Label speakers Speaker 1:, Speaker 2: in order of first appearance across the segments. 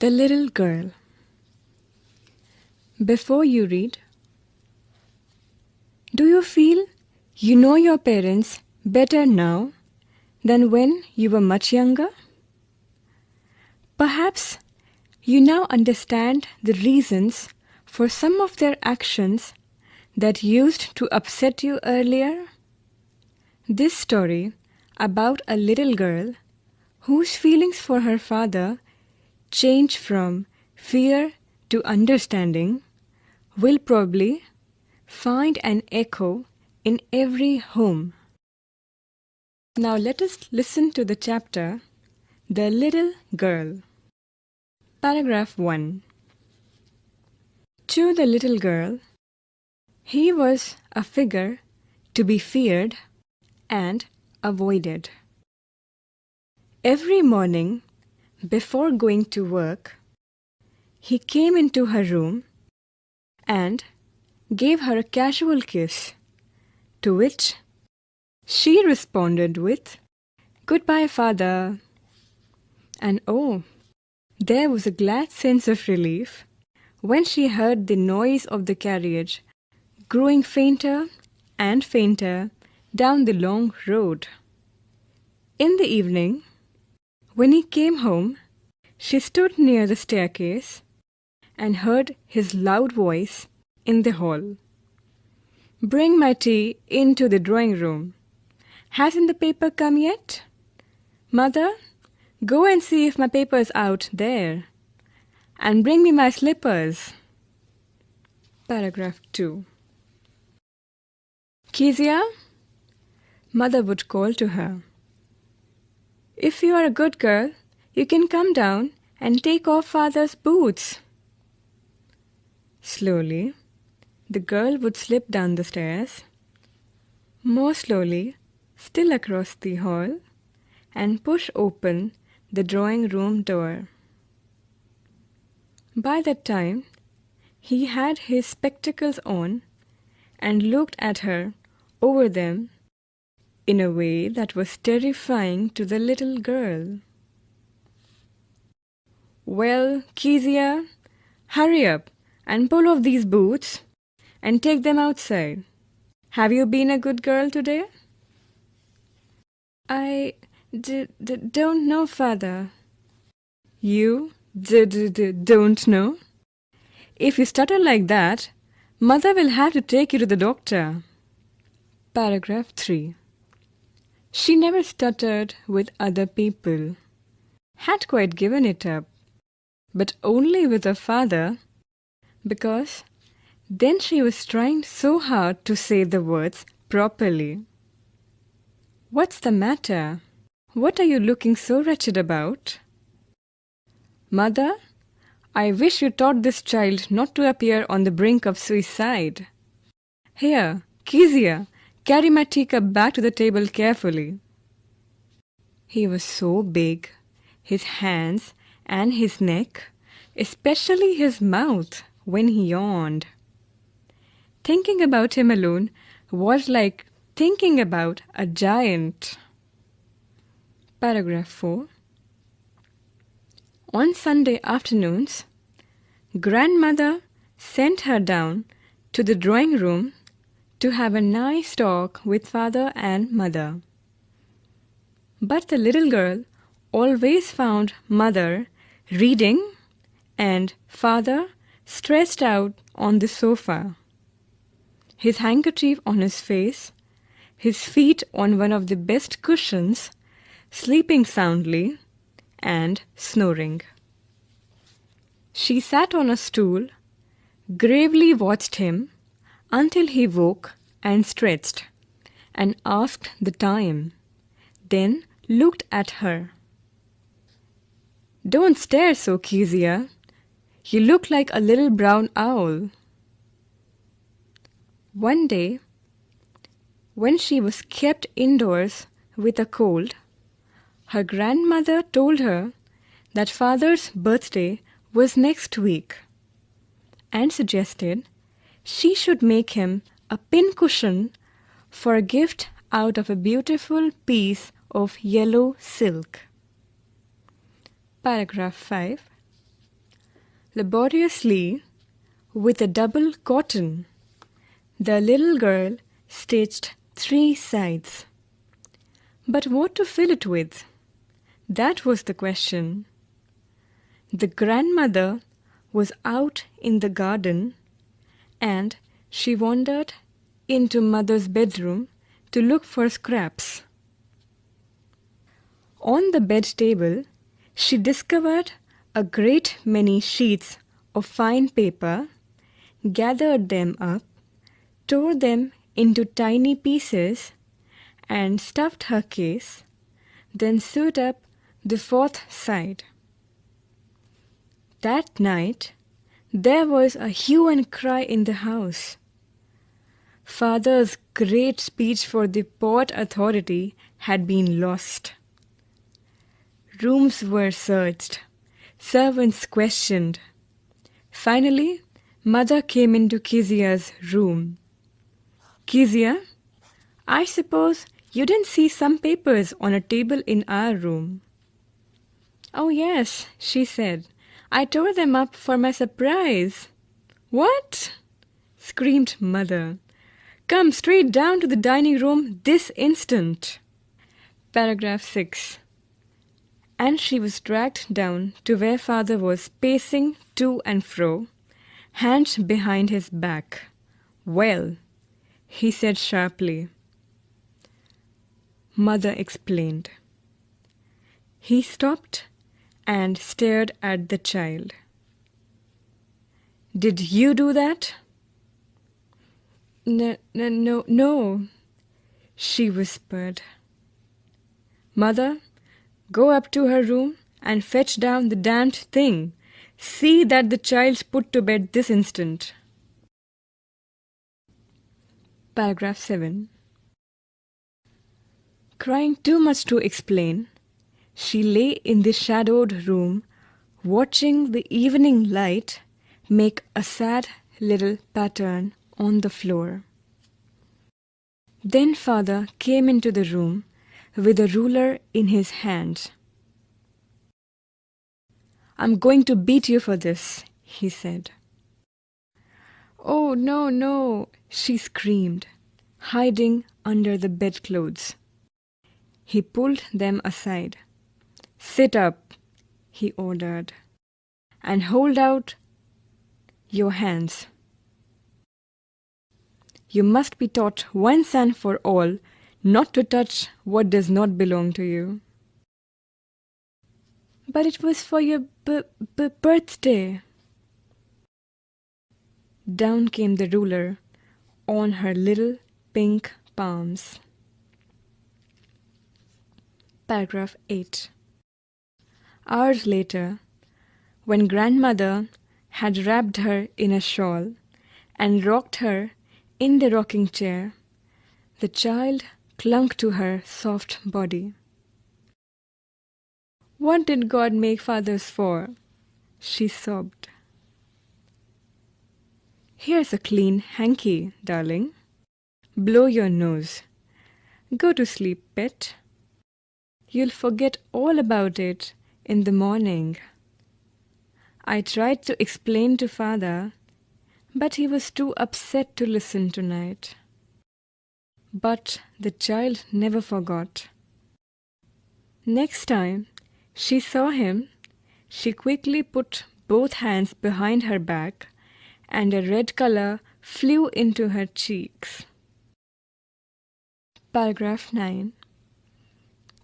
Speaker 1: The Little Girl. Before you read, do you feel you know your parents better now than when you were much younger? Perhaps you now understand the reasons for some of their actions that used to upset you earlier? This story about a little girl whose feelings for her father change from fear to understanding will probably find an echo in every home. Now let us listen to the chapter, The Little Girl. Paragraph 1. To the little girl, he was a figure to be feared and avoided. Every morning, before going to work, he came into her room and gave her a casual kiss, to which she responded with, "Goodbye, father." And oh, there was a glad sense of relief when she heard the noise of the carriage growing fainter and fainter down the long road. In the evening, when he came home, she stood near the staircase and heard his loud voice in the hall. "Bring my tea into the drawing room. Hasn't the paper come yet? Mother, go and see if my paper's out there. And bring me my slippers." Paragraph 2. "Kezia," mother would call to her, "if you are a good girl, you can come down and take off father's boots." Slowly, the girl would slip down the stairs, more slowly, still across the hall, and push open the drawing room door. By that time, he had his spectacles on and looked at her over them in a way that was terrifying to the little girl. "Well, Kezia, hurry up and pull off these boots and take them outside. Have you been a good girl today?" "I don't know, father." "You don't know? If you stutter like that, mother will have to take you to the doctor." Paragraph 3. She never stuttered with other people, had quite given it up, but only with her father, because then she was trying so hard to say the words properly. "What's the matter? What are you looking so wretched about?" "Mother, I wish you taught this child not to appear on the brink of suicide. Here, Kezia, carry my teacup back to the table carefully." He was so big, his hands and his neck, especially his mouth when he yawned. Thinking about him alone was like thinking about a giant. Paragraph 4. On Sunday afternoons, grandmother sent her down to the drawing room to have a nice talk with father and mother. But the little girl always found mother reading and father stretched out on the sofa, his handkerchief on his face, his feet on one of the best cushions, sleeping soundly and snoring. She sat on a stool, gravely watched him until he woke and stretched and asked the time, then looked at her. "Don't stare so, Kezia. You look like a little brown owl." One day, when she was kept indoors with a cold, her grandmother told her that father's birthday was next week and suggested she should make him a pincushion for a gift out of a beautiful piece of yellow silk. Paragraph 5. Laboriously, with a double cotton, the little girl stitched 3 sides. But what to fill it with? That was the question. The grandmother was out in the garden, and she wandered into mother's bedroom to look for scraps. On the bed table, she discovered a great many sheets of fine paper, gathered them up, tore them into tiny pieces, and stuffed her case, then sewed up the 4th side. That night, there was a hue and cry in the house. Father's great speech for the Port Authority had been lost. Rooms were searched, servants questioned. Finally, Mother came into Kezia's room. "Kezia, I suppose you didn't see some papers on a table in our room." "Oh yes," she said. "I tore them up for my surprise." "What?" screamed Mother. "Come straight down to the dining room this instant." Paragraph 6. And she was dragged down to where Father was pacing to and fro, hands behind his back. "Well," he said sharply. Mother explained. He stopped and stared at the child. "Did you do that?" No, she whispered. "Mother, go up to her room and fetch down the damned thing. See that the child's put to bed this instant." Paragraph 7. Crying too much to explain, she lay in the shadowed room, watching the evening light make a sad little pattern on the floor. Then Father came into the room with a ruler in his hand. "I'm going to beat you for this," he said. "Oh, no," she screamed, hiding under the bedclothes. He pulled them aside. "Sit up," he ordered, "and hold out your hands. You must be taught once and for all not to touch what does not belong to you." "But it was for your birthday." Down came the ruler on her little pink palms. Paragraph 8. Hours later, when grandmother had wrapped her in a shawl and rocked her in the rocking chair, the child clung to her soft body. "What did God make fathers for?" she sobbed. "Here's a clean hanky, darling. Blow your nose. Go to sleep, pet. You'll forget all about it in the morning." I tried to explain to Father, but he was too upset to listen tonight. But the child never forgot. Next time she saw him, she quickly put both hands behind her back, and a red color flew into her cheeks. Paragraph 9.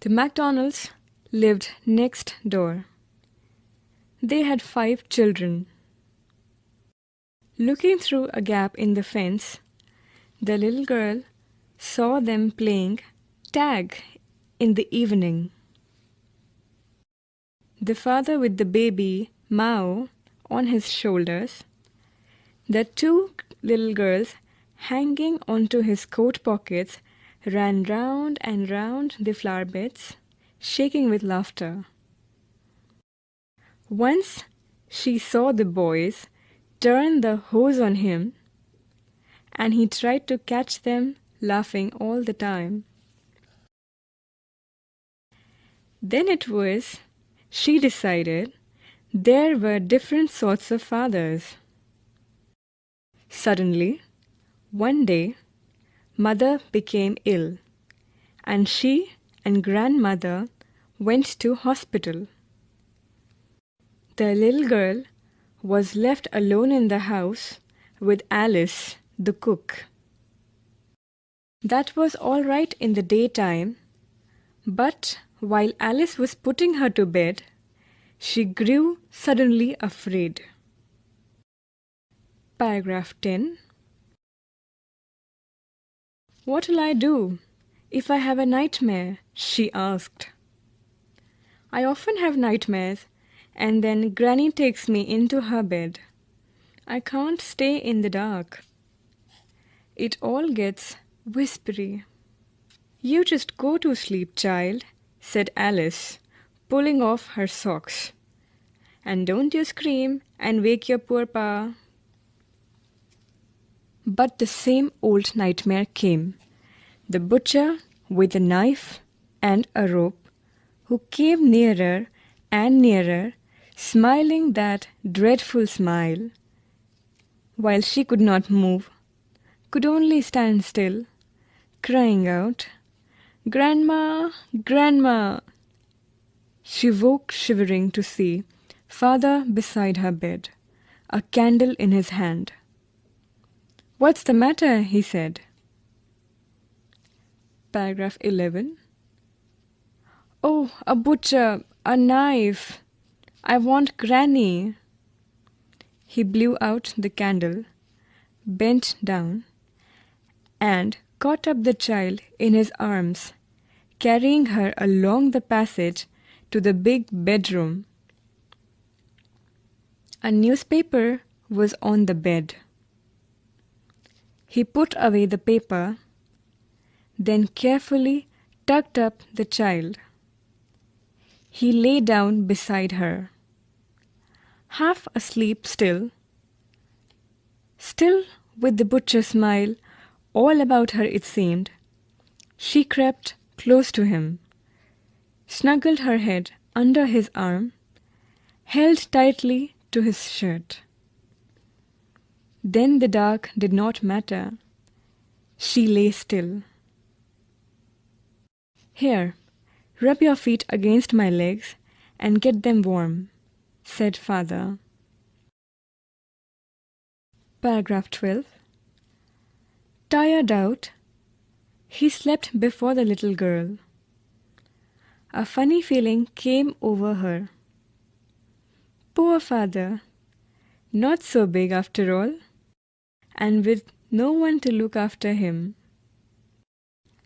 Speaker 1: The MacDonalds lived next door. They had 5 children. Looking through a gap in the fence, the little girl saw them playing tag in the evening. The father with the baby, Mao, on his shoulders, the 2 little girls hanging onto his coat pockets, ran round and round the flower beds, shaking with laughter. Once she saw the boys turn the hose on him, and he tried to catch them, laughing all the time. Then it was she decided There were different sorts of fathers. Suddenly, one day, mother became ill, and she and grandmother went to hospital. The little girl was left alone in the house with Alice, the cook. That was all right in the daytime, but while Alice was putting her to bed, she grew suddenly afraid. Paragraph 10. What'll I do if I have a nightmare? She asked. I often have nightmares, and then Granny takes me into her bed. I can't stay in the dark. It all gets whispery. You just go to sleep, child, said Alice, pulling off her socks. And don't you scream and wake your poor pa. But the same old nightmare came. The butcher with a knife and a rope, who came nearer and nearer, smiling that dreadful smile, while she could not move, could only stand still, crying out, "Grandma, Grandma!" She woke shivering to see father beside her bed, a candle in his hand. "What's the matter?" he said. Paragraph 11. "Oh, a butcher, a knife! I want Granny!" He blew out the candle, bent down, and caught up the child in his arms, carrying her along the passage to the big bedroom. A newspaper was on the bed. He put away the paper, then carefully tucked up the child. He lay down beside her. Half asleep still with the butcher's smile all about her it seemed, she crept close to him, snuggled her head under his arm, held tightly to his shirt. Then the dark did not matter. She lay still. "Here, rub your feet against my legs and get them warm," said father. Paragraph 12. Tired out, he slept before the little girl. A funny feeling came over her. Poor father, not so big after all, and with no one to look after him.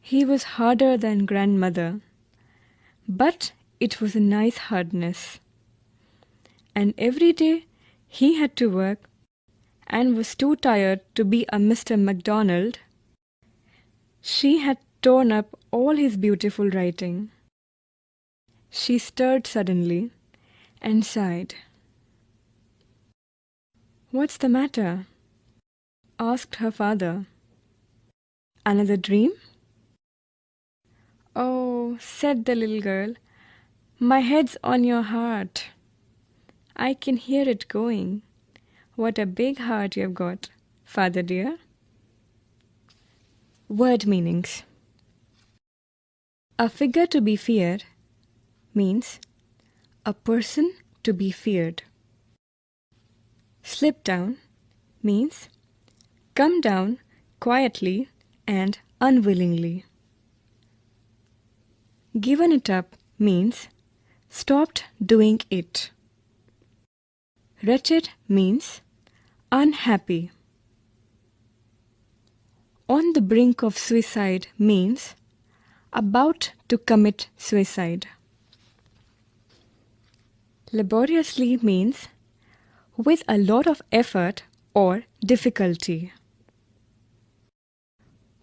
Speaker 1: He was harder than grandmother, but it was a nice hardness. And every day he had to work and was too tired to be a Mr. MacDonald. She had torn up all his beautiful writing. She stirred suddenly and sighed. "What's the matter?" asked her father. "Another dream?" "Oh," said the little girl, "my head's on your heart. I can hear it going. What a big heart you've got, father dear." Word meanings. A figure to be feared means a person to be feared. Slip down means come down quietly and unwillingly. Given it up means stopped doing it. Wretched means unhappy. On the brink of suicide means about to commit suicide. Laboriously means with a lot of effort or difficulty.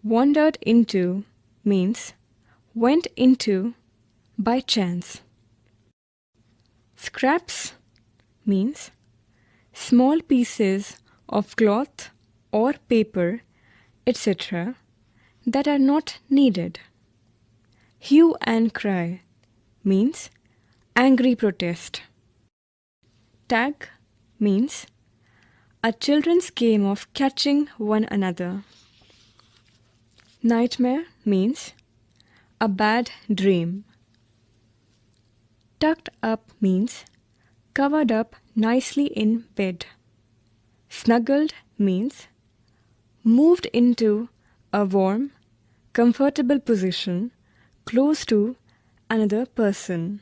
Speaker 1: Wandered into means went into by chance. Scraps means small pieces of cloth or paper, etc., that are not needed. Hue and cry means angry protest. Tag means a children's game of catching one another. Nightmare means a bad dream. Tucked up means covered up nicely in bed. Snuggled means moved into a warm, comfortable position close to another person.